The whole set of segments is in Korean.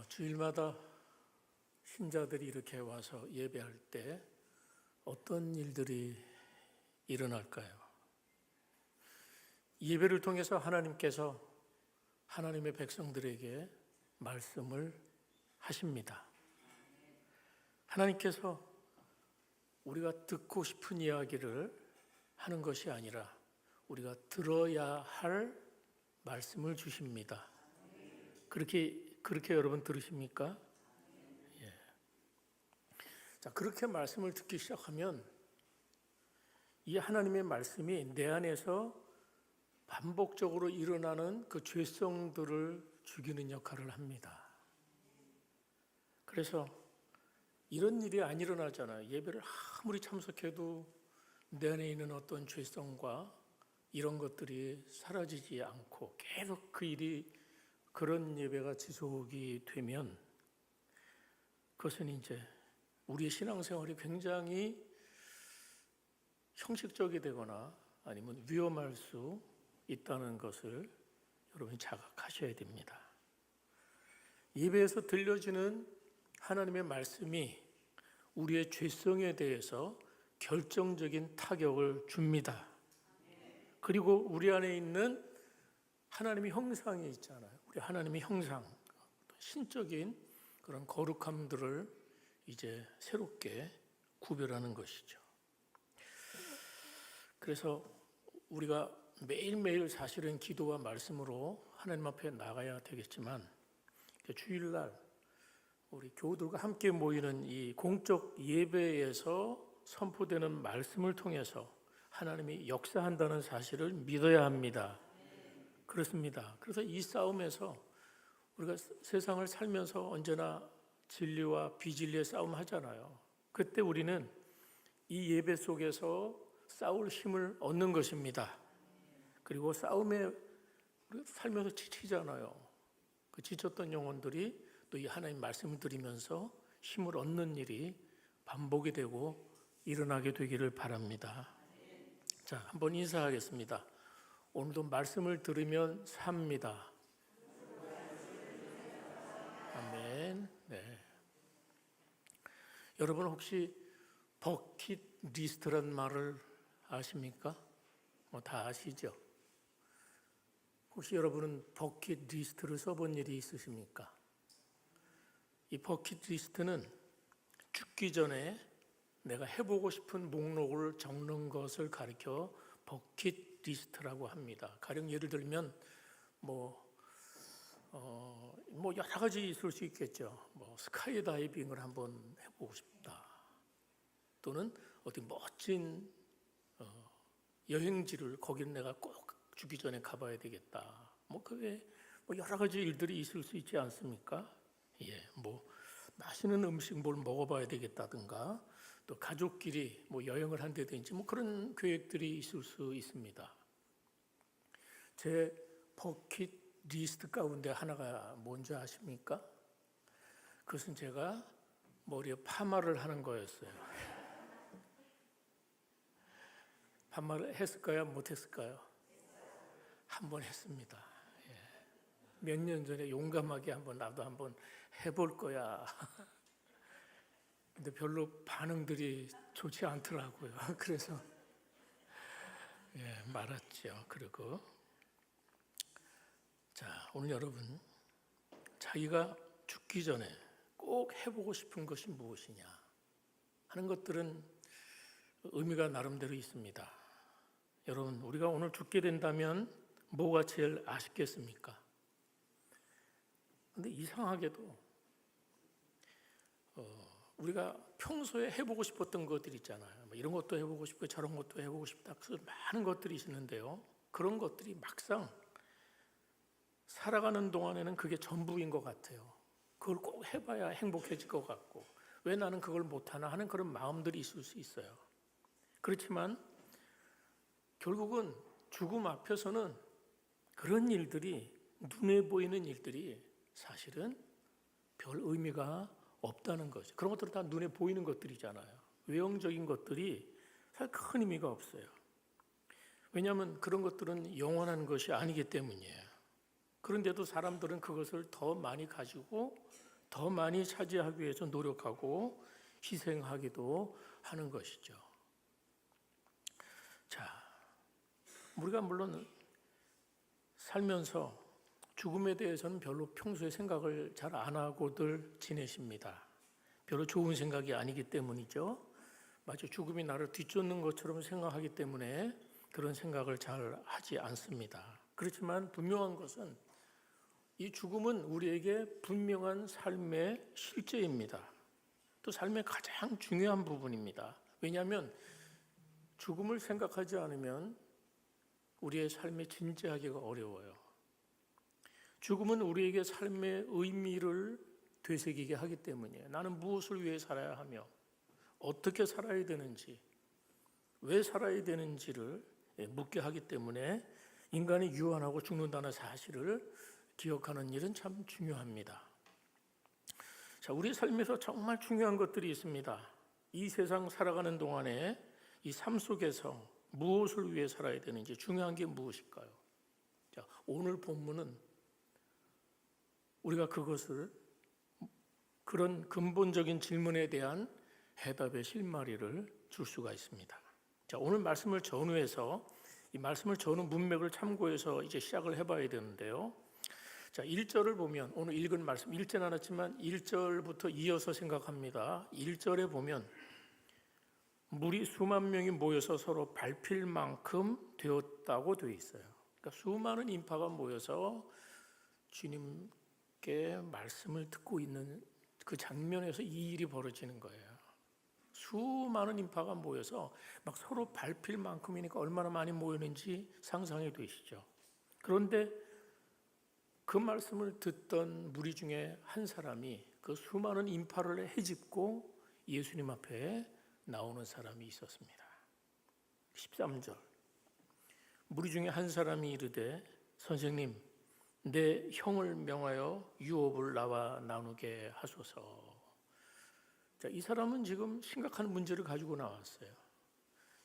주일마다 신자들이 이렇게 와서 예배할 때 어떤 일들이 일어날까요? 예배를 통해서 하나님께서 하나님의 백성들에게 말씀을 하십니다. 하나님께서 우리가 듣고 싶은 이야기를 하는 것이 아니라 우리가 들어야 할 말씀을 주십니다. 그렇게 여러분 들으십니까? 예. 자, 그렇게 말씀을 듣기 시작하면 이 하나님의 말씀이 내 안에서 반복적으로 일어나는 그 죄성들을 죽이는 역할을 합니다. 그래서 이런 일이 안 일어나잖아요. 예배를 아무리 참석해도 내 안에 있는 어떤 죄성과 이런 것들이 사라지지 않고 계속 그 일이 그런 예배가 지속이 되면 그것은 이제 우리의 신앙생활이 굉장히 형식적이 되거나 아니면 위험할 수 있다는 것을 여러분이 자각하셔야 됩니다. 예배에서 들려지는 하나님의 말씀이 우리의 죄성에 대해서 결정적인 타격을 줍니다. 그리고 우리 안에 있는 하나님의 형상이 있잖아요. 우리 하나님의 형상, 신적인 그런 거룩함들을 이제 새롭게 구별하는 것이죠. 그래서 우리가 매일매일 사실은 기도와 말씀으로 하나님 앞에 나가야 되겠지만 주일날 우리 교우들과 함께 모이는 이 공적 예배에서 선포되는 말씀을 통해서 하나님이 역사한다는 사실을 믿어야 합니다. 그렇습니다. 그래서 이 싸움에서 우리가 세상을 살면서 언제나 진리와 비진리의 싸움 하잖아요. 그때 우리는 이 예배 속에서 싸울 힘을 얻는 것입니다. 그리고 싸움에 살면서 지치잖아요. 그 지쳤던 영혼들이 또 이 하나님 말씀을 들으면서 힘을 얻는 일이 반복이 되고 일어나게 되기를 바랍니다. 자, 한번 인사하겠습니다. 오늘도 말씀을 들으면 삽니다. 아멘. 네. 여러분 혹시 버킷리스트란 말을 아십니까? 다 아시죠? 혹시 여러분은 버킷리스트를 써본 일이 있으십니까? 이 버킷리스트는 죽기 전에 내가 해보고 싶은 목록을 적는 것을 가리켜 버킷리스트라고 합니다. 가령 예를 들면 여러 가지 있을 수 있겠죠. 스카이다이빙을 한번 해보고 싶다. 또는 어디 멋진 여행지를 거기는 내가 꼭 죽기 전에 가봐야 되겠다. 그게 여러 가지 일들이 있을 수 있지 않습니까? 예, 맛있는 음식 뭘 먹어봐야 되겠다든가, 또 가족끼리 여행을 한다든지 그런 계획들이 있을 수 있습니다. 제 버킷리스트 가운데 하나가 뭔지 아십니까? 그것은 제가 머리에 파마를 하는 거였어요. 파마를 했을까요? 못했을까요? 한번 했습니다. 몇 년 전에 용감하게 나도 한번 해볼 거야. 근데 별로 반응들이 좋지 않더라고요. 그래서 말았죠. 그리고 자, 오늘 여러분 자기가 죽기 전에 꼭 해보고 싶은 것이 무엇이냐 하는 것들은 의미가 나름대로 있습니다. 여러분, 우리가 오늘 죽게 된다면 뭐가 제일 아쉽겠습니까? 근데 이상하게도 우리가 평소에 해보고 싶었던 것들 있잖아요. 이런 것도 해보고 싶고 저런 것도 해보고 싶다. 그래서 많은 것들이 있는데요. 그런 것들이 막상 살아가는 동안에는 그게 전부인 것 같아요. 그걸 꼭 해봐야 행복해질 것 같고 왜 나는 그걸 못하나 하는 그런 마음들이 있을 수 있어요. 그렇지만 결국은 죽음 앞에서는 그런 일들이 눈에 보이는 일들이 사실은 별 의미가 없다는 거죠. 그런 것들은 다 눈에 보이는 것들이잖아요. 외형적인 것들이 사실 큰 의미가 없어요. 왜냐하면 그런 것들은 영원한 것이 아니기 때문이에요. 그런데도 사람들은 그것을 더 많이 가지고 더 많이 차지하기 위해서 노력하고 희생하기도 하는 것이죠. 자, 우리가 물론 살면서 죽음에 대해서는 별로 평소에 생각을 잘 안 하고들 지내십니다. 별로 좋은 생각이 아니기 때문이죠. 마치 죽음이 나를 뒤쫓는 것처럼 생각하기 때문에 그런 생각을 잘 하지 않습니다. 그렇지만 분명한 것은 이 죽음은 우리에게 분명한 삶의 실제입니다. 또 삶의 가장 중요한 부분입니다. 왜냐하면 죽음을 생각하지 않으면 우리의 삶에 진지하기가 어려워요. 죽음은 우리에게 삶의 의미를 되새기게 하기 때문이에요. 나는 무엇을 위해 살아야 하며 어떻게 살아야 되는지, 왜 살아야 되는지를 묻게 하기 때문에 인간이 유한하고 죽는다는 사실을 기억하는 일은 참 중요합니다. 자, 우리 삶에서 정말 중요한 것들이 있습니다. 이 세상 살아가는 동안에 이 삶 속에서 무엇을 위해 살아야 되는지, 중요한 게 무엇일까요? 자, 오늘 본문은 우리가 그런 근본적인 질문에 대한 해답의 실마리를 줄 수가 있습니다. 자, 오늘 말씀을 전후해서 이 말씀을 전후 문맥을 참고해서 이제 시작을 해봐야 되는데요. 자, 1절을 보면 오늘 읽은 말씀 읽진 않았지만 1절부터 이어서 생각합니다. 1절에 보면 물이 수만 명이 모여서 서로 밟힐 만큼 되었다고 되어 있어요. 그러니까 수많은 인파가 모여서 주님께 말씀을 듣고 있는 그 장면에서 이 일이 벌어지는 거예요. 수많은 인파가 모여서 막 서로 밟힐 만큼이니까 얼마나 많이 모이는지 상상이 되시죠. 그런데 그 말씀을 듣던 무리 중에 한 사람이 그 수많은 인파를 헤집고 예수님 앞에 나오는 사람이 있었습니다. 13절 무리 중에 한 사람이 이르되 선생님 내 형을 명하여 유업을 나와 나누게 하소서. 자, 이 사람은 지금 심각한 문제를 가지고 나왔어요.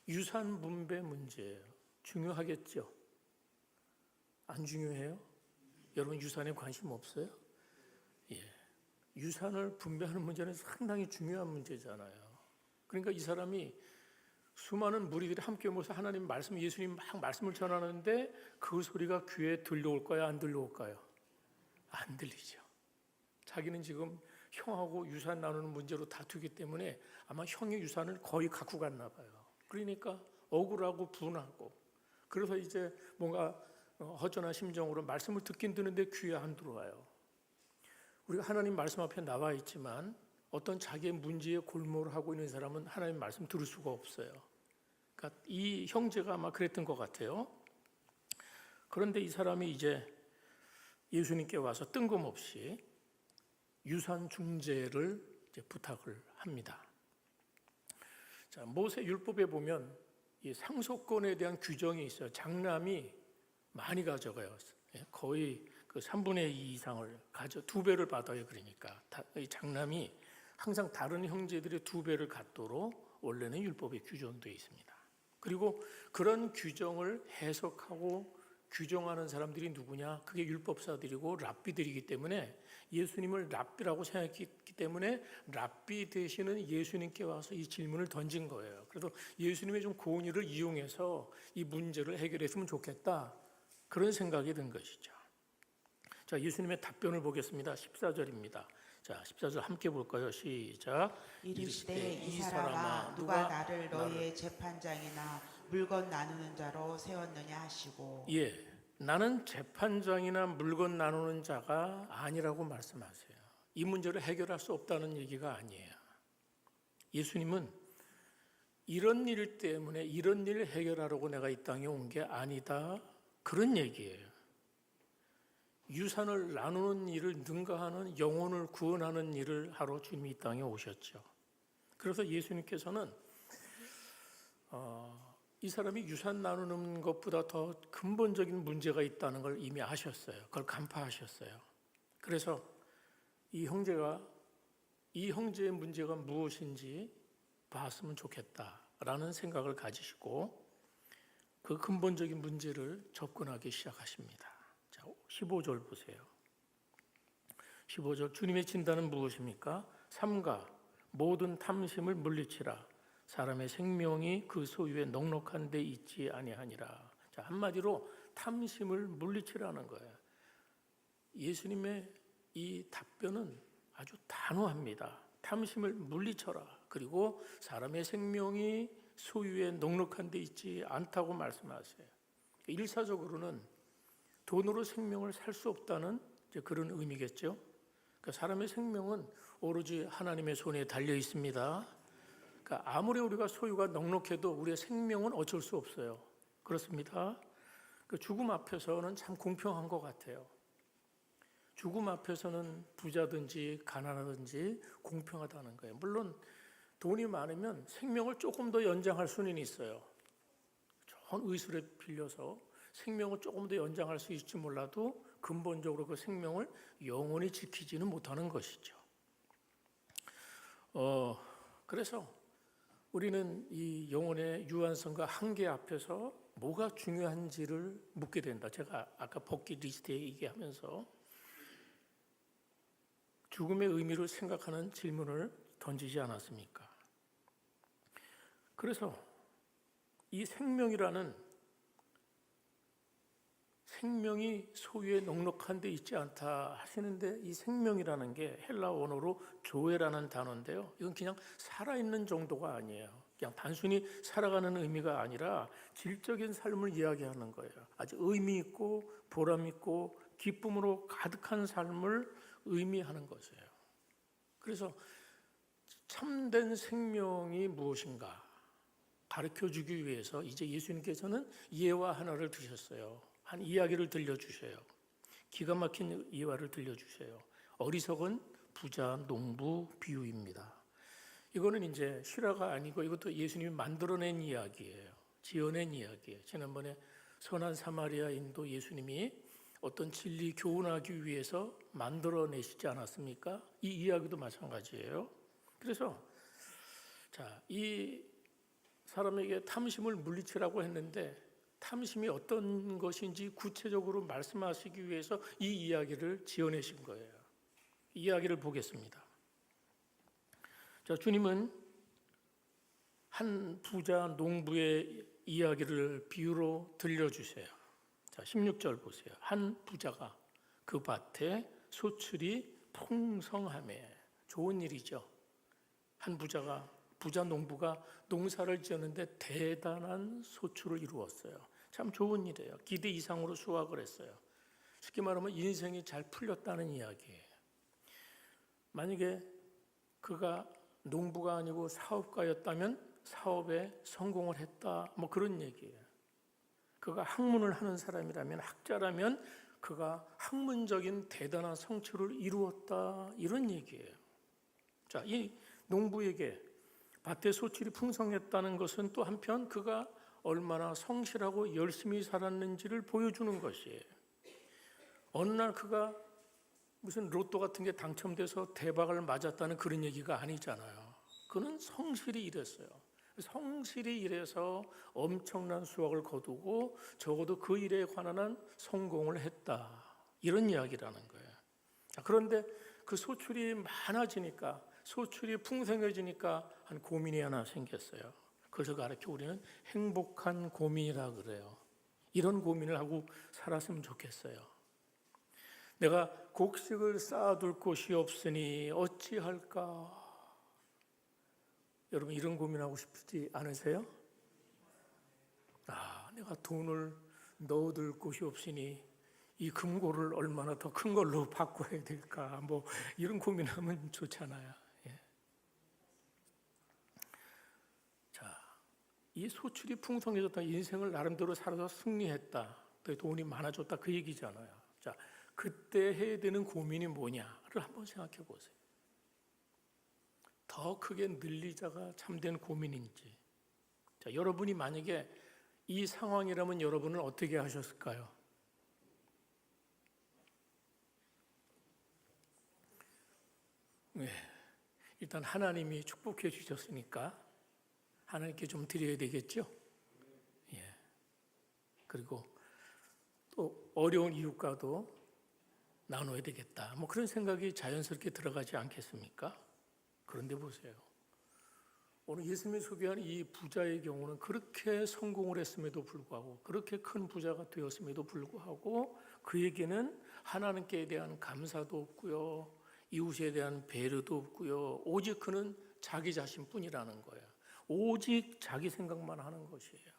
유산 분배 문제예요. 중요하겠죠? 안 중요해요? 여러분 유산에 관심 없어요? 예. 유산을 분배하는 문제는 상당히 중요한 문제잖아요. 그러니까 이 사람이 수많은 무리들이 함께 모여서 하나님 말씀, 예수님 막 말씀을 전하는데 그 소리가 귀에 들려올까요? 안 들려올까요? 안 들리죠. 자기는 지금 형하고 유산 나누는 문제로 다투기 때문에 아마 형의 유산을 거의 갖고 갔나 봐요. 그러니까 억울하고 분하고 그래서 이제 뭔가 허전한 심정으로 말씀을 듣긴 듣는데 귀에 안 들어와요. 우리가 하나님 말씀 앞에 나와 있지만 어떤 자기의 문제에 골몰을 하고 있는 사람은 하나님 말씀 들을 수가 없어요. 그러니까 이 형제가 아마 그랬던 것 같아요. 그런데 이 사람이 이제 예수님께 와서 뜬금없이 유산 중재를 이제 부탁을 합니다. 자, 모세 율법에 보면 이 상속권에 대한 규정이 있어요. 장남이 많이 가져가요. 거의 그 3분의 2 이상을 가져 2배를 받아요. 그러니까 이 장남이 항상 다른 형제들의 2배를 갖도록 원래는 율법에 규정되어 있습니다. 그리고 그런 규정을 해석하고 규정하는 사람들이 누구냐? 그게 율법사들이고 랍비들이기 때문에 예수님을 랍비라고 생각했기 때문에 랍비 되시는 예수님께 와서 이 질문을 던진 거예요. 그래서 예수님의 좀 고은이를 이용해서 이 문제를 해결했으면 좋겠다. 그런 생각이 든 것이죠. 자, 예수님의 답변을 보겠습니다. 14절입니다. 자, 14절 함께 볼까요? 시작. 이르시되 이 사람아 누가 나를 너희의 재판장이나 물건 나누는 자로 세웠느냐 하시고. 예, 나는 재판장이나 물건 나누는 자가 아니라고 말씀하세요. 이 문제를 해결할 수 없다는 얘기가 아니에요. 예수님은 이런 일 때문에 이런 일을 해결하려고 내가 이 땅에 온 게 아니다. 그런 얘기예요. 유산을 나누는 일을 능가하는 영혼을 구원하는 일을 하러 주님이 이 땅에 오셨죠. 그래서 예수님께서는 이 사람이 유산 나누는 것보다 더 근본적인 문제가 있다는 걸 이미 아셨어요. 그걸 간파하셨어요. 그래서 이 형제의 문제가 무엇인지 봤으면 좋겠다라는 생각을 가지시고 그 근본적인 문제를 접근하기 시작하십니다. 자, 15절 보세요. 15절 주님의 진단은 무엇입니까? 삼가 모든 탐심을 물리치라. 사람의 생명이 그 소유에 넉넉한 데 있지 아니하니라. 자, 한마디로 탐심을 물리치라는 거예요. 예수님의 이 답변은 아주 단호합니다. 탐심을 물리쳐라. 그리고 사람의 생명이 소유에 넉넉한 데 있지 않다고 말씀하세요. 일사적으로는 돈으로 생명을 살 수 없다는 그런 의미겠죠. 그러니까 사람의 생명은 오로지 하나님의 손에 달려 있습니다. 그러니까 아무리 우리가 소유가 넉넉해도 우리의 생명은 어쩔 수 없어요. 그렇습니다. 그 죽음 앞에서는 참 공평한 것 같아요. 죽음 앞에서는 부자든지 가난하든지 공평하다는 거예요. 물론 돈이 많으면 생명을 조금 더 연장할 수는 있어요. 좋은 의술에 빌려서 생명을 조금 더 연장할 수 있을지 몰라도 근본적으로 그 생명을 영원히 지키지는 못하는 것이죠. 그래서 우리는 이 영혼의 유한성과 한계 앞에서 뭐가 중요한지를 묻게 된다. 제가 아까 버킷리스트에 얘기하면서 죽음의 의미를 생각하는 질문을 던지지 않았습니까? 그래서 이 생명이 소유에 넉넉한 데 있지 않다 하시는데, 이 생명이라는 게 헬라 원어로 조에라는 단어인데요. 이건 그냥 살아있는 정도가 아니에요. 그냥 단순히 살아가는 의미가 아니라 질적인 삶을 이야기하는 거예요. 아주 의미 있고 보람 있고 기쁨으로 가득한 삶을 의미하는 것이에요. 그래서 참된 생명이 무엇인가 가르쳐주기 위해서 이제 예수님께서는 예화 하나를 두셨어요. 한 이야기를 들려주셔요. 기가 막힌 예화를 들려주셔요. 어리석은 부자 농부 비유입니다. 이거는 이제 실화가 아니고 이것도 예수님이 만들어낸 이야기예요. 지어낸 이야기예요. 지난번에 선한 사마리아인도 예수님이 어떤 진리 교훈하기 위해서 만들어내시지 않았습니까? 이 이야기도 마찬가지예요. 그래서 이 사람에게 탐심을 물리치라고 했는데 탐심이 어떤 것인지 구체적으로 말씀하시기 위해서 이 이야기를 지어내신 거예요. 이야기를 보겠습니다. 주님은 한 부자 농부의 이야기를 비유로 들려주세요. 16절 보세요. 한 부자가 그 밭에 소출이 풍성하매, 좋은 일이죠. 한 부자 농부가 농사를 지었는데 대단한 소출을 이루었어요. 참 좋은 일이에요. 기대 이상으로 수확을 했어요. 쉽게 말하면 인생이 잘 풀렸다는 이야기예요. 만약에 그가 농부가 아니고 사업가였다면 사업에 성공을 했다, 뭐 그런 얘기예요. 그가 학문을 하는 사람이라면, 학자라면 그가 학문적인 대단한 성취를 이루었다, 이런 얘기예요. 이 농부에게 밭에 소출이 풍성했다는 것은 또 한편 그가 얼마나 성실하고 열심히 살았는지를 보여주는 것이에요. 어느 날 그가 무슨 로또 같은 게 당첨돼서 대박을 맞았다는 그런 얘기가 아니잖아요. 그는 성실히 일했어요. 성실히 일해서 엄청난 수확을 거두고 적어도 그 일에 관한 한 성공을 했다, 이런 이야기라는 거예요. 그런데 그 소출이 많아지니까, 소출이 풍성해지니까 한 고민이 하나 생겼어요. 그래서 가르쳐 우리는 행복한 고민이라 그래요. 이런 고민을 하고 살았으면 좋겠어요. 내가 곡식을 쌓아둘 곳이 없으니 어찌할까? 여러분 이런 고민하고 싶지 않으세요? 내가 돈을 넣어둘 곳이 없으니 이 금고를 얼마나 더 큰 걸로 바꿔야 될까? 뭐 이런 고민하면 좋잖아요. 이 소출이 풍성해졌다, 인생을 나름대로 살아서 승리했다, 또 돈이 많아졌다, 그 얘기잖아요. 그때 해야 되는 고민이 뭐냐를 한번 생각해 보세요. 더 크게 늘리자가 참된 고민인지. 여러분이 만약에 이 상황이라면 여러분은 어떻게 하셨을까요? 일단 하나님이 축복해 주셨으니까 하나님께 좀 드려야 되겠죠? 그리고 또 어려운 이웃과도 나눠야 되겠다. 뭐 그런 생각이 자연스럽게 들어가지 않겠습니까? 그런데 보세요. 오늘 예수님이 소개한 이 부자의 경우는 그렇게 성공을 했음에도 불구하고, 그렇게 큰 부자가 되었음에도 불구하고 그에게는 하나님께 대한 감사도 없고요, 이웃에 대한 배려도 없고요. 오직 그는 자기 자신뿐이라는 거예요. 오직 자기 생각만 하는 것이에요.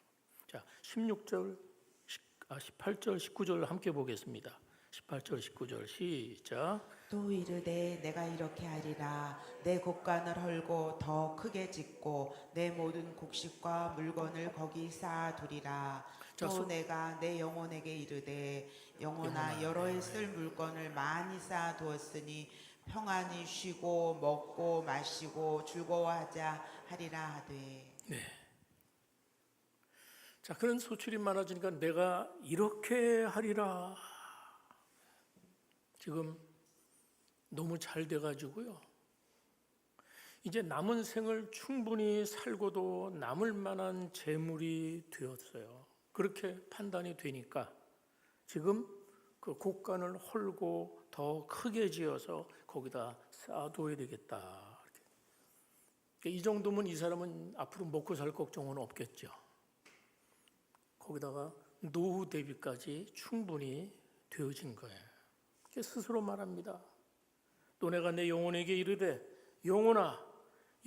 자, 18절, 19절 함께 보겠습니다. 18절, 19절 시작. 또 이르되 내가 이렇게 하리라. 내 곡간을 헐고 더 크게 짓고 내 모든 곡식과 물건을 거기 쌓아두리라. 자, 또 내가 내 영혼에게 이르되 영혼아 여러 해 쓸 물건을 많이 쌓아두었으니 평안히 쉬고 먹고 마시고 즐거워하자 하리라 하되. 네. 자, 그런 소출이 많아지니까 내가 이렇게 하리라. 지금 너무 잘 돼가지고요. 이제 남은 생을 충분히 살고도 남을 만한 재물이 되었어요. 그렇게 판단이 되니까 지금 그 곡간을 헐고 더 크게 지어서 거기다 쌓아둬야 되겠다. 이 정도면 이 사람은 앞으로 먹고 살 걱정은 없겠죠. 거기다가 노후 대비까지 충분히 되어진 거예요. 스스로 말합니다. 또 내가 내 영혼에게 이르되 영혼아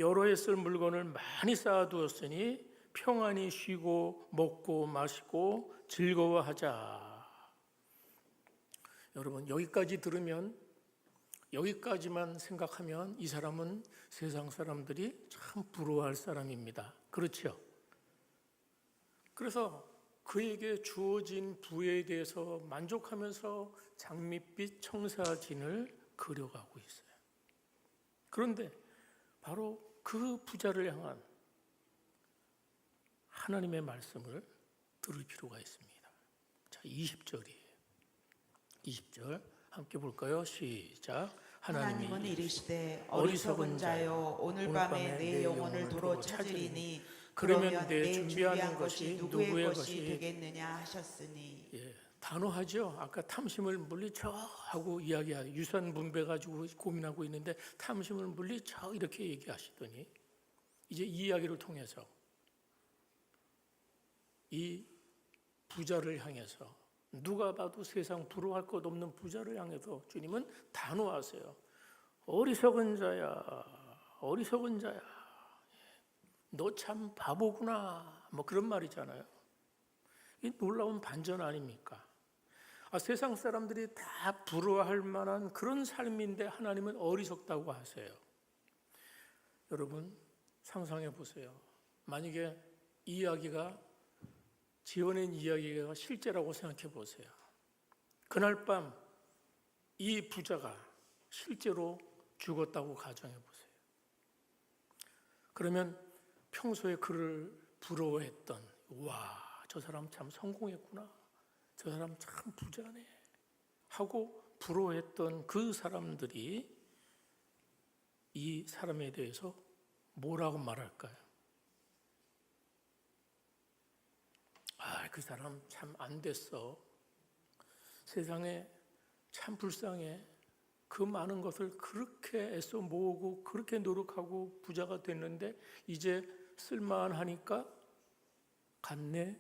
여러 해 쓸 물건을 많이 쌓아두었으니 평안히 쉬고 먹고 마시고 즐거워하자. 여러분 여기까지 들으면, 여기까지만 생각하면 이 사람은 세상 사람들이 참 부러워할 사람입니다. 그렇죠? 그래서 그에게 주어진 부에 대해서 만족하면서 장밋빛 청사진을 그려가고 있어요. 그런데 바로 그 부자를 향한 하나님의 말씀을 들을 필요가 있습니다. 자, 20절이에요. 20절 함께 볼까요? 시작. 하나님은 이르시되 어리석은 자여 오늘 밤에 내 영혼을 도로 찾으리니 그러면 내 준비한 것이 누구의 것이 되겠느냐 하셨으니. 예, 단호하죠. 아까 탐심을 물리쳐 하고 이야기하고 유산 분배 가지고 고민하고 있는데 탐심을 물리쳐 이렇게 얘기하시더니 이제 이 이야기를 통해서 이 부자를 향해서, 누가 봐도 세상 부러워할 것 없는 부자를 향해서 주님은 단호하세요. 어리석은 자야, 어리석은 자야. 너 참 바보구나. 뭐 그런 말이잖아요. 이 놀라운 반전 아닙니까? 세상 사람들이 다 부러워할 만한 그런 삶인데 하나님은 어리석다고 하세요. 여러분 상상해 보세요. 만약에 이 이야기가 지어낸 이야기가 실제라고 생각해 보세요. 그날 밤 이 부자가 실제로 죽었다고 가정해 보세요. 그러면 평소에 그를 부러워했던, 와, 저 사람 참 성공했구나, 저 사람 참 부자네 하고 부러워했던 그 사람들이 이 사람에 대해서 뭐라고 말할까요? 그 사람 참 안 됐어. 세상에 참 불쌍해. 그 많은 것을 그렇게 애써 모으고 그렇게 노력하고 부자가 됐는데 이제 쓸만하니까 갔네.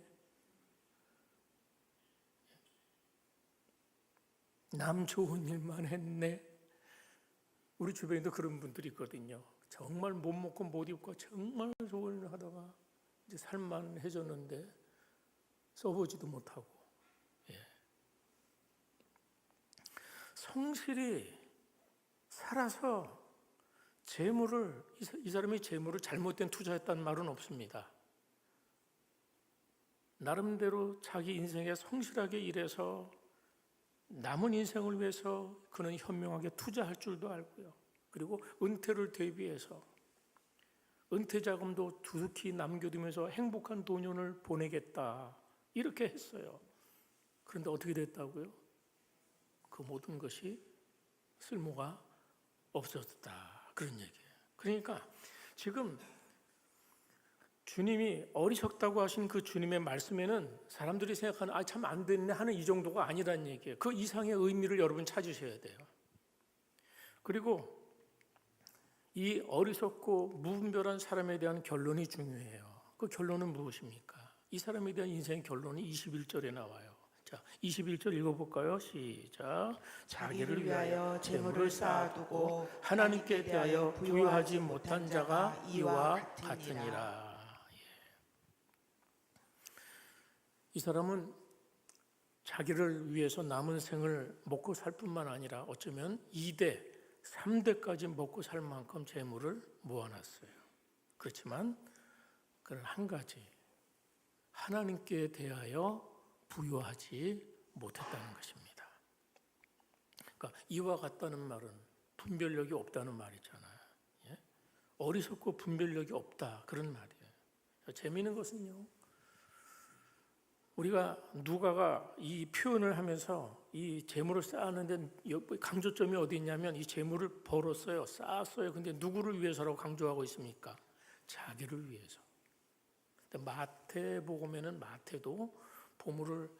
남 좋은 일만 했네. 우리 주변에도 그런 분들이 있거든요. 정말 못 먹고 못 입고 정말 좋은 일 하다가 이제 살만해졌는데 써보지도 못하고. 성실히 살아서 재물을, 이 사람이 재물을 잘못된 투자했다는 말은 없습니다. 나름대로 자기 인생에 성실하게 일해서 남은 인생을 위해서 그는 현명하게 투자할 줄도 알고요. 그리고 은퇴를 대비해서 은퇴 자금도 두둑히 남겨두면서 행복한 노년을 보내겠다 이렇게 했어요. 그런데 어떻게 됐다고요? 그 모든 것이 쓸모가 없어졌다 그런 얘기예요. 그러니까 지금 주님이 어리석다고 하신 그 주님의 말씀에는 사람들이 생각하는 참 안 됐네 하는 이 정도가 아니란 얘기예요. 그 이상의 의미를 여러분 찾으셔야 돼요. 그리고 이 어리석고 무분별한 사람에 대한 결론이 중요해요. 그 결론은 무엇입니까? 이 사람에 대한 인생의 결론이 21절에 나와요. 자, 21절 읽어볼까요? 시작. 자기를 위하여 재물을 쌓아두고 하나님께 대하여 부유하지 못한 자가 이와 같으니라. 이 사람은 자기를 위해서 남은 생을 먹고 살 뿐만 아니라 어쩌면 2대, 3대까지 먹고 살 만큼 재물을 모아놨어요. 그렇지만 그는 한 가지, 하나님께 대하여 부유하지 못했다는 것입니다. 그러니까 이와 같다는 말은 분별력이 없다는 말이잖아요. 예? 어리석고 분별력이 없다 그런 말이에요. 재미있는 것은요, 우리가 누가가 이 표현을 하면서 이 재물을 쌓았는데 강조점이 어디 있냐면 이 재물을 벌었어요, 쌓았어요. 근데 누구를 위해서라고 강조하고 있습니까? 자기를 위해서. 마태복음에는 마태도 보물을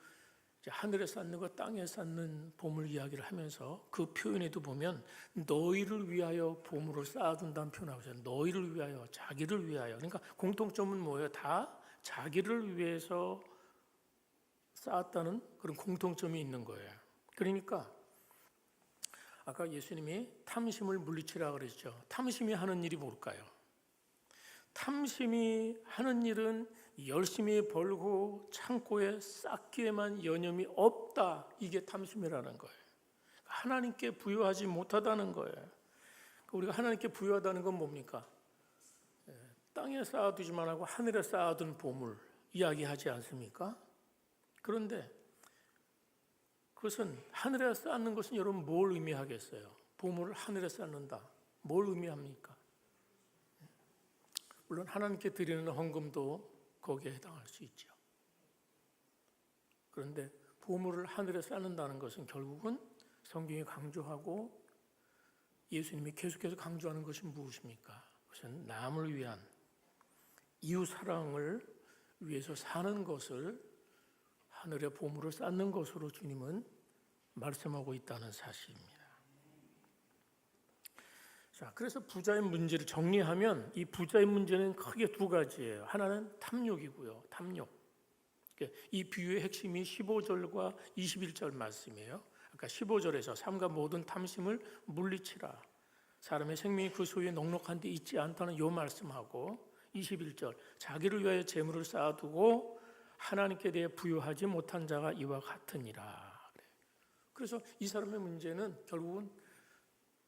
하늘에 쌓는 것, 땅에 쌓는 보물 이야기를 하면서 그 표현에도 보면 너희를 위하여 보물을 쌓아둔다는 표현을 하고 있어요. 너희를 위하여, 자기를 위하여. 그러니까 공통점은 뭐예요? 다 자기를 위해서 쌓았다는 그런 공통점이 있는 거예요. 그러니까 아까 예수님이 탐심을 물리치라 그랬죠. 탐심이 하는 일이 뭘까요? 탐심이 하는 일은 열심히 벌고 창고에 쌓기에만 여념이 없다. 이게 탐심이라는 거예요. 하나님께 부여하지 못하다는 거예요. 우리가 하나님께 부여하다는 건 뭡니까? 땅에 쌓아두지만 하고 하늘에 쌓아둔 보물 이야기하지 않습니까? 그런데 그것은 하늘에 쌓는 것은 여러분 뭘 의미하겠어요? 보물을 하늘에 쌓는다. 뭘 의미합니까? 물론 하나님께 드리는 헌금도 거기에 해당할 수 있죠. 그런데 보물을 하늘에 쌓는다는 것은 결국은 성경이 강조하고 예수님이 계속해서 강조하는 것이 무엇입니까? 그것은 남을 위한 이웃 사랑을 위해서 사는 것을 하늘의 보물을 쌓는 것으로 주님은 말씀하고 있다는 사실입니다. 자, 그래서 부자의 문제를 정리하면 이 부자의 문제는 크게 두 가지예요. 하나는 탐욕이고요. 탐욕. 이 비유의 핵심이 15절과 21절 말씀이에요. 아까 15절에서 삼가 모든 탐심을 물리치라. 사람의 생명이 그 소유에 넉넉한 데 있지 않다는 요 말씀하고 21절 자기를 위하여 재물을 쌓아두고 하나님께 대해 부유하지 못한 자가 이와 같으니라. 그래서 이 사람의 문제는 결국은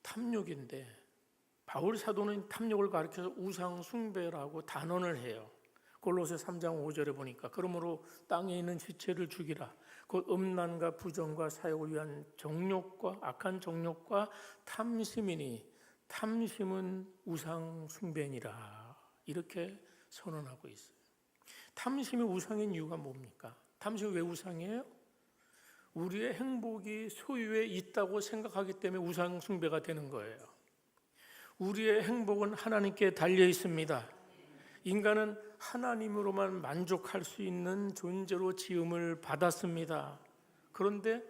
탐욕인데 바울 사도는 탐욕을 가리켜서 우상 숭배라고 단언을 해요. 골로새 3장 5절에 보니까 그러므로 땅에 있는 지체를 죽이라. 곧 음란과 부정과 사욕을 위한 정욕과 악한 정욕과 탐심이니 탐심은 우상 숭배니라. 이렇게 선언하고 있어요. 탐심이 우상인 이유가 뭡니까? 탐심이 왜 우상이에요? 우리의 행복이 소유에 있다고 생각하기 때문에 우상 숭배가 되는 거예요. 우리의 행복은 하나님께 달려 있습니다. 인간은 하나님으로만 만족할 수 있는 존재로 지음을 받았습니다. 그런데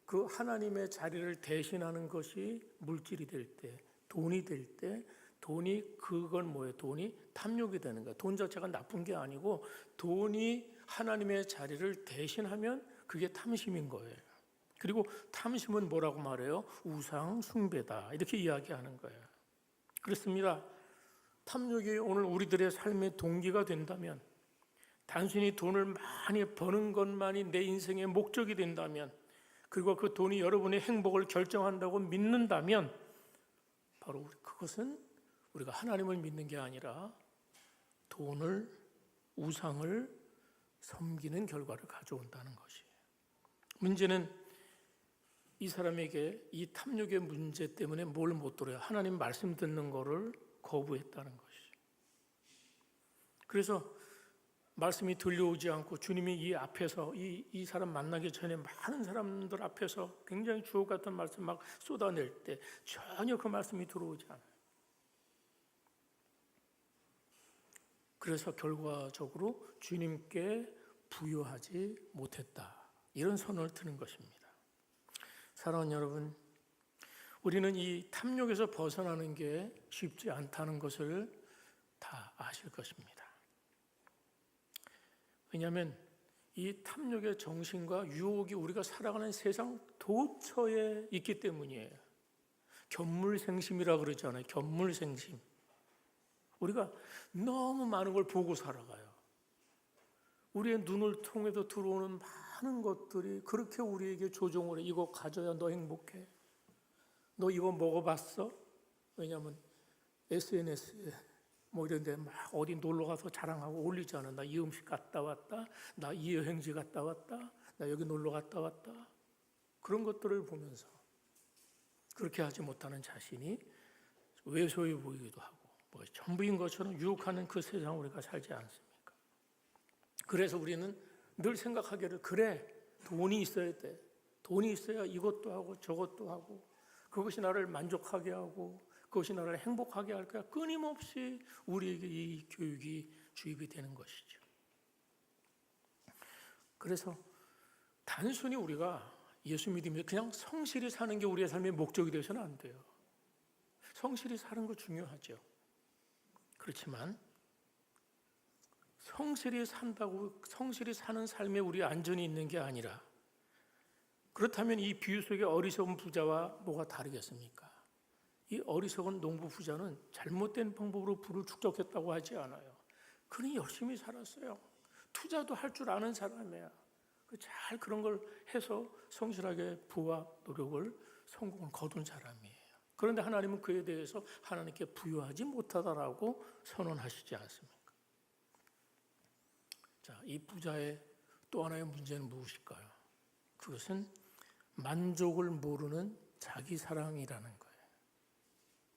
그 하나님의 자리를 대신하는 것이 물질이 될 때, 돈이 될 때, 돈이 그건 뭐예요? 돈이 탐욕이 되는 거예요. 돈 자체가 나쁜 게 아니고 돈이 하나님의 자리를 대신하면 그게 탐심인 거예요. 그리고 탐심은 뭐라고 말해요? 우상 숭배다. 이렇게 이야기하는 거예요. 그렇습니다. 탐욕이 오늘 우리들의 삶의 동기가 된다면, 단순히 돈을 많이 버는 것만이 내 인생의 목적이 된다면, 그리고 그 돈이 여러분의 행복을 결정한다고 믿는다면, 바로 그것은 우리가 하나님을 믿는 게 아니라 돈을, 우상을 섬기는 결과를 가져온다는 것이에요. 문제는 이 사람에게 이 탐욕의 문제 때문에 뭘 못 들어요? 하나님 말씀 듣는 거를 거부했다는 것이죠. 그래서 말씀이 들려오지 않고 주님이 이 앞에서 이 사람 만나기 전에 많은 사람들 앞에서 굉장히 주옥 같은 말씀 막 쏟아낼 때 전혀 그 말씀이 들어오지 않아요. 그래서 결과적으로 주님께 부여하지 못했다. 이런 선언을 드는 것입니다. 사랑하는 여러분, 우리는 이 탐욕에서 벗어나는 게 쉽지 않다는 것을 다 아실 것입니다. 왜냐하면 이 탐욕의 정신과 유혹이 우리가 살아가는 세상 도처에 있기 때문이에요. 견물생심이라 그러잖아요. 견물생심. 우리가 너무 많은 걸 보고 살아가요. 우리의 눈을 통해서 들어오는 많은 것들이 그렇게 우리에게 조종을 해. 이거 가져야 너 행복해. 너 이거 먹어봤어? 왜냐하면 SNS에 뭐 이런 데 막 어디 놀러 가서 자랑하고 올리잖아. 나 이 음식 갔다 왔다. 나 이 여행지 갔다 왔다. 나 여기 놀러 갔다 왔다. 그런 것들을 보면서 그렇게 하지 못하는 자신이 왜소해 보이기도 하고 뭐 전부인 것처럼 유혹하는 그 세상 우리가 살지 않습니까? 그래서 우리는 늘 생각하기를 그래 돈이 있어야 돼. 돈이 있어야 이것도 하고 저것도 하고 그것이 나를 만족하게 하고 그것이 나를 행복하게 할 거야. 끊임없이 우리에게 이 교육이 주입이 되는 것이죠. 그래서 단순히 우리가 예수 믿으면서 그냥 성실히 사는 게 우리의 삶의 목적이 되어서는 안 돼요. 성실히 사는 거 중요하죠. 그렇지만 성실히 산다고 성실히 사는 삶에 우리 안전이 있는 게 아니라 그렇다면 이 비유 속의 어리석은 부자와 뭐가 다르겠습니까? 이 어리석은 농부 부자는 잘못된 방법으로 부를 축적했다고 하지 않아요. 그는 열심히 살았어요. 투자도 할 줄 아는 사람이야. 잘 그런 걸 해서 성실하게 부와 노력을 성공을 거둔 사람이에요. 그런데 하나님은 그에 대해서 하나님께 부여하지 못하다라고 선언하시지 않습니까? 자, 이 부자의 또 하나의 문제는 무엇일까요? 그것은 만족을 모르는 자기 사랑이라는 거예요.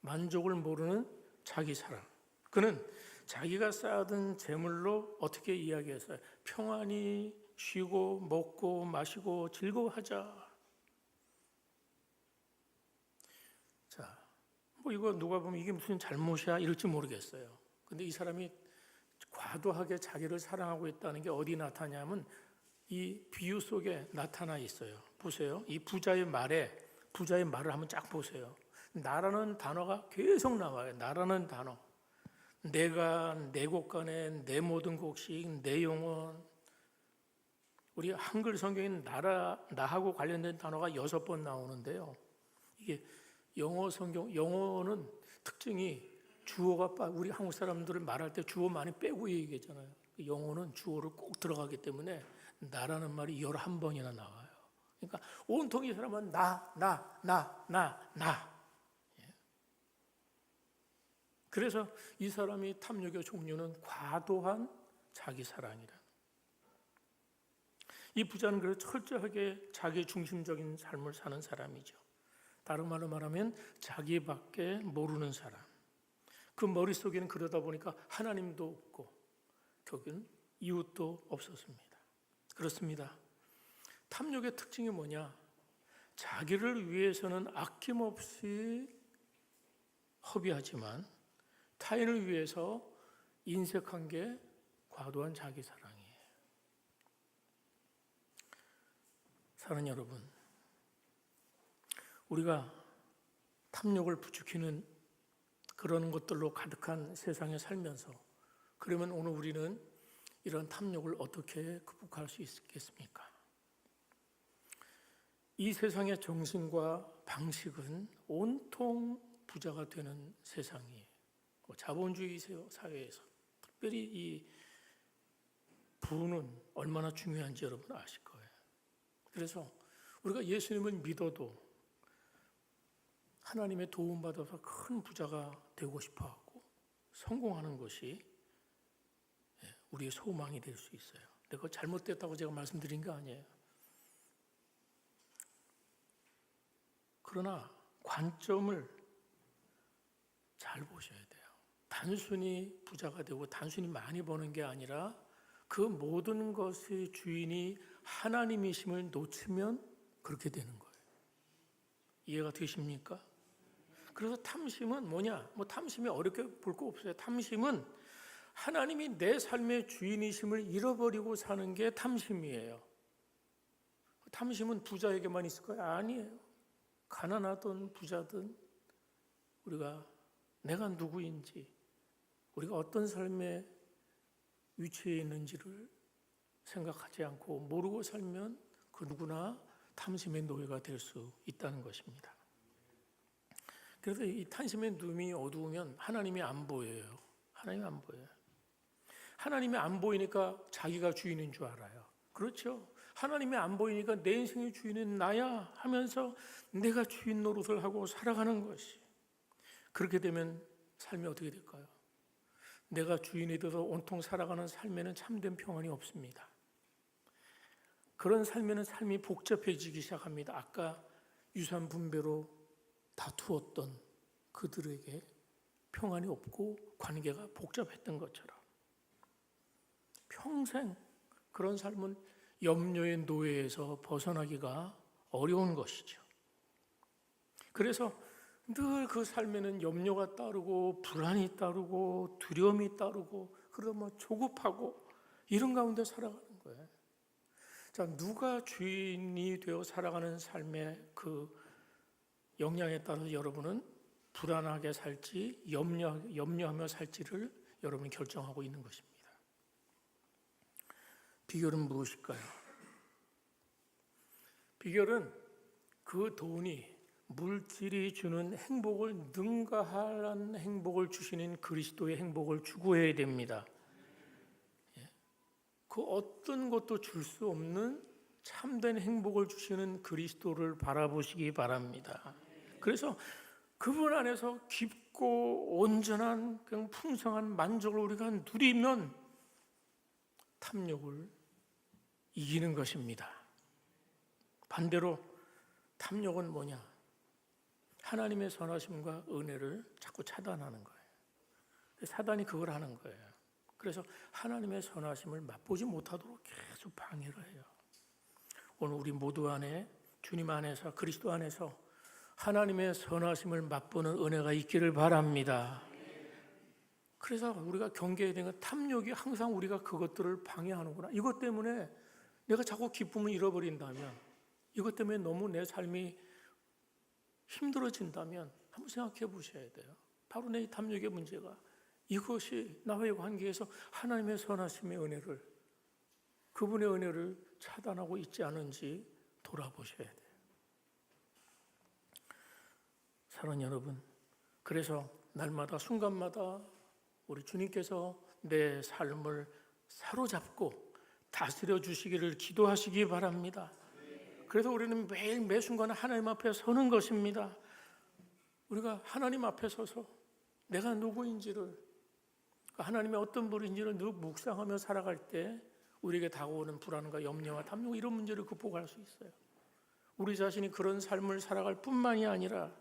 만족을 모르는 자기 사랑. 그는 자기가 쌓아둔 재물로 어떻게 이야기했어요? 평안히 쉬고 먹고 마시고 즐거워하자. 자, 뭐 이거 누가 보면 이게 무슨 잘못이야 이럴지 모르겠어요. 근데 이 사람이 과도하게 자기를 사랑하고 있다는 게 어디 나타나냐면 이 비유 속에 나타나 있어요. 보세요. 이 부자의 말을 한번 쫙 보세요. 나라는 단어가 계속 나와요. 나라는 단어. 내가, 내 곳간에, 내 모든 곡식, 내 영혼. 우리 한글 성경에는 나하고 관련된 단어가 6번 나오는데요. 이게 영어는 특징이 주어가 우리 한국 사람들을 말할 때 주어 많이 빼고 얘기하잖아요. 영어는 주어를 꼭 들어가기 때문에 나라는 말이 11번이나 나와요. 그러니까 온통 이 사람은 나. 그래서 이 사람이 탐욕의 종류는 과도한 자기 사랑이라. 이 부자는 그래서 철저하게 자기 중심적인 삶을 사는 사람이죠. 다른 말로 말하면 자기밖에 모르는 사람. 그 머릿속에는 그러다 보니까 하나님도 없고 결국은 이웃도 없었습니다. 그렇습니다. 탐욕의 특징이 뭐냐? 자기를 위해서는 아낌없이 허비하지만 타인을 위해서 인색한 게 과도한 자기 사랑이에요. 사랑하는 여러분, 우리가 탐욕을 부추기는 그런 것들로 가득한 세상에 살면서 그러면 오늘 우리는 이런 탐욕을 어떻게 극복할 수 있겠습니까? 이 세상의 정신과 방식은 온통 부자가 되는 세상이에요. 자본주의 사회에서 특별히 이 부는 얼마나 중요한지 여러분 아실 거예요. 그래서 우리가 예수님을 믿어도 하나님의 도움받아서 큰 부자가 되고 싶어하고 성공하는 것이 우리의 소망이 될 수 있어요. 근데 그거 잘못됐다고 제가 말씀드린 거 아니에요. 그러나 관점을 잘 보셔야 돼요. 단순히 부자가 되고 단순히 많이 버는 게 아니라 그 모든 것의 주인이 하나님이심을 놓치면 그렇게 되는 거예요. 이해가 되십니까? 그래서 탐심은 뭐냐? 탐심이 어렵게 볼 거 없어요. 탐심은 하나님이 내 삶의 주인이심을 잃어버리고 사는 게 탐심이에요. 탐심은 부자에게만 있을까요? 아니에요. 가난하든 부자든 우리가 내가 누구인지, 우리가 어떤 삶의 위치에 있는지를 생각하지 않고 모르고 살면 그 누구나 탐심의 노예가 될 수 있다는 것입니다. 그래서 이 탐심의 눈이 어두우면 하나님이 안 보여요. 하나님이 안 보여요. 하나님이 안 보이니까 자기가 주인인 줄 알아요. 그렇죠? 하나님이 안 보이니까 내 인생의 주인은 나야 하면서 내가 주인 노릇을 하고 살아가는 것이, 그렇게 되면 삶이 어떻게 될까요? 내가 주인이 되어서 온통 살아가는 삶에는 참된 평안이 없습니다. 그런 삶에는 삶이 복잡해지기 시작합니다. 아까 유산 분배로 다투었던 그들에게 평안이 없고 관계가 복잡했던 것처럼 평생 그런 삶은 염려의 노예에서 벗어나기가 어려운 것이죠. 그래서 늘 그 삶에는 염려가 따르고 불안이 따르고 두려움이 따르고 그러다 뭐 조급하고 이런 가운데 살아가는 거예요. 자, 누가 주인이 되어 살아가는 삶의 그 역량에 따라서 여러분은 불안하게 살지 염려하며 살지를 여러분이 결정하고 있는 것입니다. 비결은 무엇일까요? 비결은 그 돈이 물질이 주는 행복을 능가할 행복을 주시는 그리스도의 행복을 추구해야 됩니다. 그 어떤 것도 줄 수 없는 참된 행복을 주시는 그리스도를 바라보시기 바랍니다. 그래서 그분 안에서 깊고 온전한 그냥 풍성한 만족을 우리가 누리면 탐욕을 이기는 것입니다. 반대로 탐욕은 뭐냐? 하나님의 선하심과 은혜를 자꾸 차단하는 거예요. 사단이 그걸 하는 거예요. 그래서 하나님의 선하심을 맛보지 못하도록 계속 방해를 해요. 오늘 우리 모두 안에 주님 안에서 그리스도 안에서 하나님의 선하심을 맛보는 은혜가 있기를 바랍니다. 그래서 우리가 경계해야 되는 건 탐욕이 항상 우리가 그것들을 방해하는구나. 이것 때문에 내가 자꾸 기쁨을 잃어버린다면, 이것 때문에 너무 내 삶이 힘들어진다면 한번 생각해 보셔야 돼요. 바로 내 탐욕의 문제가 이것이 나와의 관계에서 하나님의 선하심의 은혜를, 그분의 은혜를 차단하고 있지 않은지 돌아보셔야 돼요. 사랑하는 여러분, 그래서 날마다 순간마다 우리 주님께서 내 삶을 사로잡고 다스려 주시기를 기도하시기 바랍니다. 그래서 우리는 매일 매 순간에 하나님 앞에 서는 것입니다. 우리가 하나님 앞에 서서 내가 누구인지를, 하나님의 어떤 분인지를 늘 묵상하며 살아갈 때 우리에게 다가오는 불안과 염려와 탐욕 이런 문제를 극복할 수 있어요. 우리 자신이 그런 삶을 살아갈 뿐만이 아니라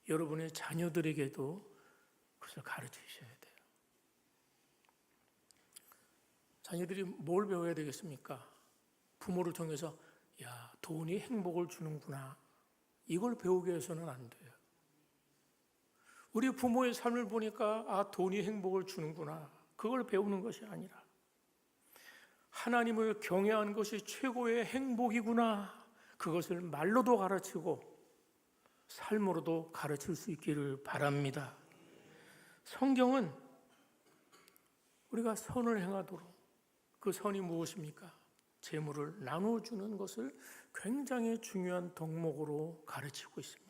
여러분의 자녀들에게도 그것을 가르치셔야 돼요. 자녀들이 뭘 배워야 되겠습니까? 부모를 통해서 야, 돈이 행복을 주는구나. 이걸 배우게 해서는 안 돼요. 우리 부모의 삶을 보니까 아, 돈이 행복을 주는구나. 그걸 배우는 것이 아니라 하나님을 경외하는 것이 최고의 행복이구나. 그것을 말로도 가르치고 삶으로도 가르칠 수 있기를 바랍니다. 성경은 우리가 선을 행하도록, 그 선이 무엇입니까? 재물을 나눠주는 것을 굉장히 중요한 덕목으로 가르치고 있습니다.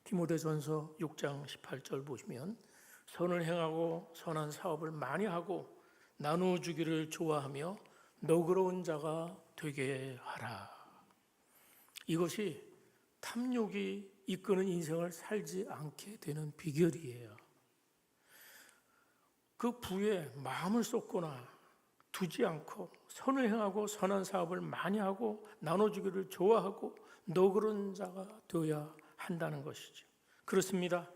디모데전서 6장 18절 보시면 선을 행하고 선한 사업을 많이 하고 나누어주기를 좋아하며 너그러운 자가 되게 하라. 이것이 탐욕이 이끄는 인생을 살지 않게 되는 비결이에요. 그 부에 마음을 쏟거나 두지 않고 선을 행하고 선한 사업을 많이 하고 나눠주기를 좋아하고 너그러운 자가 되어야 한다는 것이죠. 그렇습니다.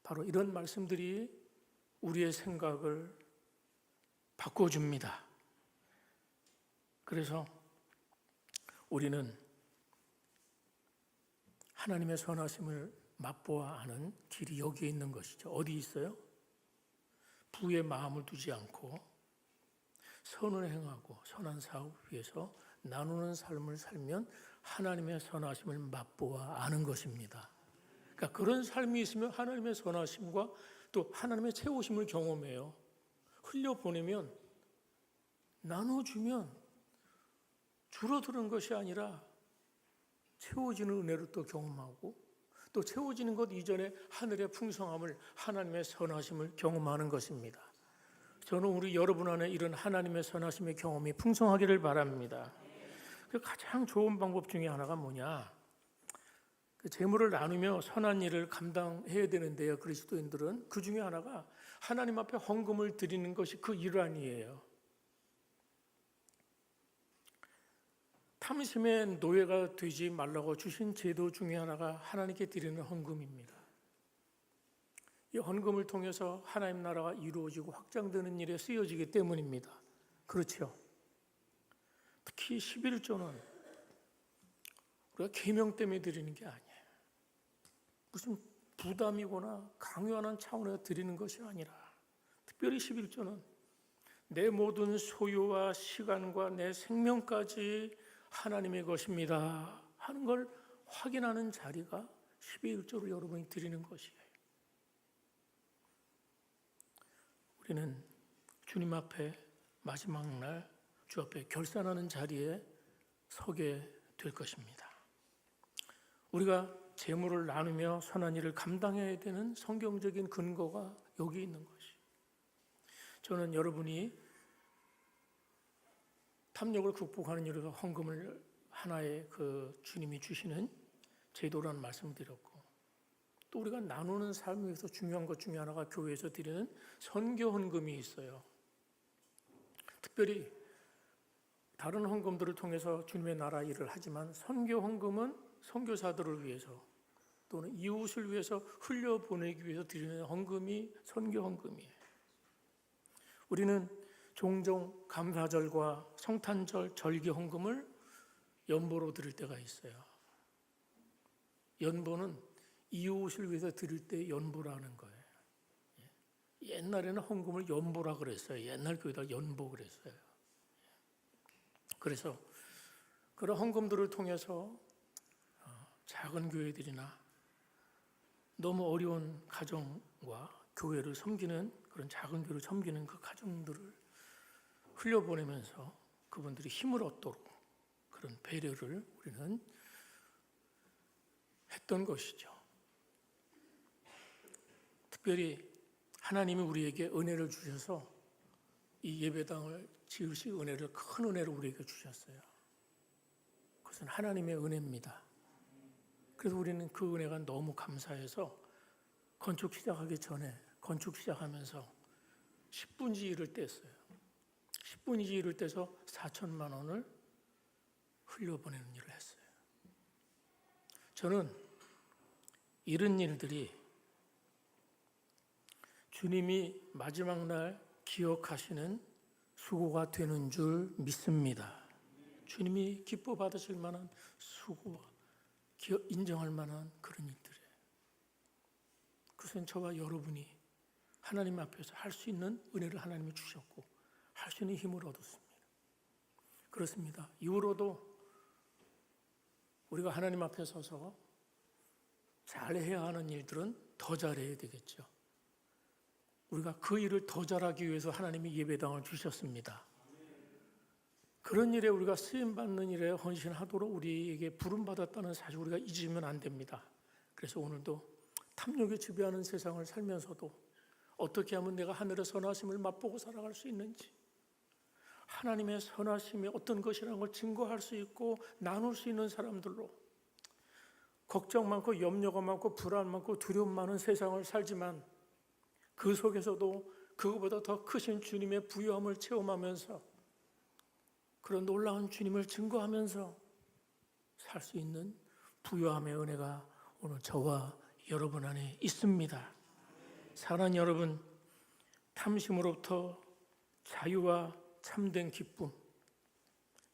바로 이런 말씀들이 우리의 생각을 바꿔줍니다. 그래서 우리는 하나님의 선하심을 맛보아 아는 길이 여기에 있는 것이죠. 어디 있어요? 부의 마음을 두지 않고 선을 행하고 선한 사업 위해서 나누는 삶을 살면 하나님의 선하심을 맛보아 아는 것입니다. 그러니까 그런 삶이 있으면 하나님의 선하심과 또 하나님의 채우심을 경험해요. 흘려보내면, 나눠주면 줄어드는 것이 아니라 채워지는 은혜를 또 경험하고 또 채워지는 것 이전에 하늘의 풍성함을, 하나님의 선하심을 경험하는 것입니다. 저는 우리 여러분 안에 이런 하나님의 선하심의 경험이 풍성하기를 바랍니다. 그 가장 좋은 방법 중에 하나가 뭐냐? 그 재물을 나누며 선한 일을 감당해야 되는데요. 그리스도인들은 그 중에 하나가 하나님 앞에 헌금을 드리는 것이 그 일환이에요. 탐심의 노예가 되지 말라고 주신 제도 중에 하나가 하나님께 드리는 헌금입니다. 이 헌금을 통해서 하나님 나라가 이루어지고 확장되는 일에 쓰여지기 때문입니다. 그렇죠? 특히 11조는 우리가 계명 때문에 드리는 게 아니에요. 무슨 부담이거나 강요하는 차원에서 드리는 것이 아니라 특별히 11조는 내 모든 소유와 시간과 내 생명까지 하나님의 것입니다 하는 걸 확인하는 자리가 11조를 여러분이 드리는 것이에요. 우리는 주님 앞에 마지막 날 주 앞에 결산하는 자리에 서게 될 것입니다. 우리가 재물을 나누며 선한 일을 감당해야 되는 성경적인 근거가 여기 있는 것이. 저는 여러분이 탐욕을 극복하는 일에서 헌금을 하나의 그 주님이 주시는 제도라는 말씀을 드렸고, 또 우리가 나누는 삶에서 중요한 것 중에 하나가 교회에서 드리는 선교 헌금이 있어요. 특별히 다른 헌금들을 통해서 주님의 나라 일을 하지만 선교 헌금은 선교사들을 위해서 또는 이웃을 위해서 흘려보내기 위해서 드리는 헌금이 선교 헌금이에요. 우리는 종종 감사절과 성탄절 절기 헌금을 연보로 드릴 때가 있어요. 연보는 이웃을 위해서 드릴 때 연보라는 거예요. 옛날에는 헌금을 연보라 그랬어요. 옛날 교회다 연보 그랬어요. 그래서 그런 헌금들을 통해서 작은 교회들이나 너무 어려운 가정과 교회를 섬기는 그런 작은 교회를 섬기는 그 가정들을 흘려보내면서 그분들이 힘을 얻도록 그런 배려를 우리는 했던 것이죠. 특별히 하나님이 우리에게 은혜를 주셔서 이 예배당을 지으실 은혜를, 큰 은혜를 우리에게 주셨어요. 그것은 하나님의 은혜입니다. 그래서 우리는 그 은혜가 너무 감사해서 건축 시작하기 전에, 건축 시작하면서 10분지 1을 뗐어요. 10분지 1을 떼서 4천만 원을 흘려보내는 일을 했어요. 저는 이런 일들이 주님이 마지막 날 기억하시는 수고가 되는 줄 믿습니다. 주님이 기뻐 받으실 만한 수고와 인정할 만한 그런 일들이에요. 그것은 저와 여러분이 하나님 앞에서 할 수 있는 은혜를 하나님이 주셨고 할 수 있는 힘을 얻었습니다. 그렇습니다. 이후로도 우리가 하나님 앞에 서서 잘해야 하는 일들은 더 잘해야 되겠죠. 우리가 그 일을 더 잘하기 위해서 하나님이 예배당을 주셨습니다. 그런 일에 우리가 쓰임받는 일에 헌신하도록 우리에게 부름받았다는 사실 우리가 잊으면 안 됩니다. 그래서 오늘도 탐욕에 지배하는 세상을 살면서도 어떻게 하면 내가 하늘의 선하심을 맛보고 살아갈 수 있는지, 하나님의 선하심이 어떤 것이라는 걸 증거할 수 있고 나눌 수 있는 사람들로, 걱정 많고 염려가 많고 불안 많고 두려움 많은 세상을 살지만 그 속에서도 그것보다 더 크신 주님의 부유함을 체험하면서 그런 놀라운 주님을 증거하면서 살 수 있는 부유함의 은혜가 오늘 저와 여러분 안에 있습니다. 사랑하는 여러분, 탐심으로부터 자유와 참된 기쁨,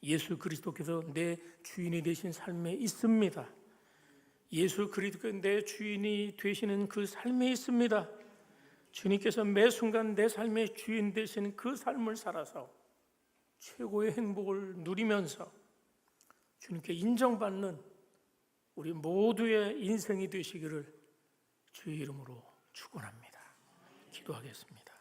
예수 그리스도께서 내 주인이 되신 삶에 있습니다. 예수 그리스도께서 내 주인이 되시는 그 삶에 있습니다. 주님께서 매 순간 내 삶의 주인 되시는 그 삶을 살아서 최고의 행복을 누리면서 주님께 인정받는 우리 모두의 인생이 되시기를 주의 이름으로 축원합니다. 기도하겠습니다.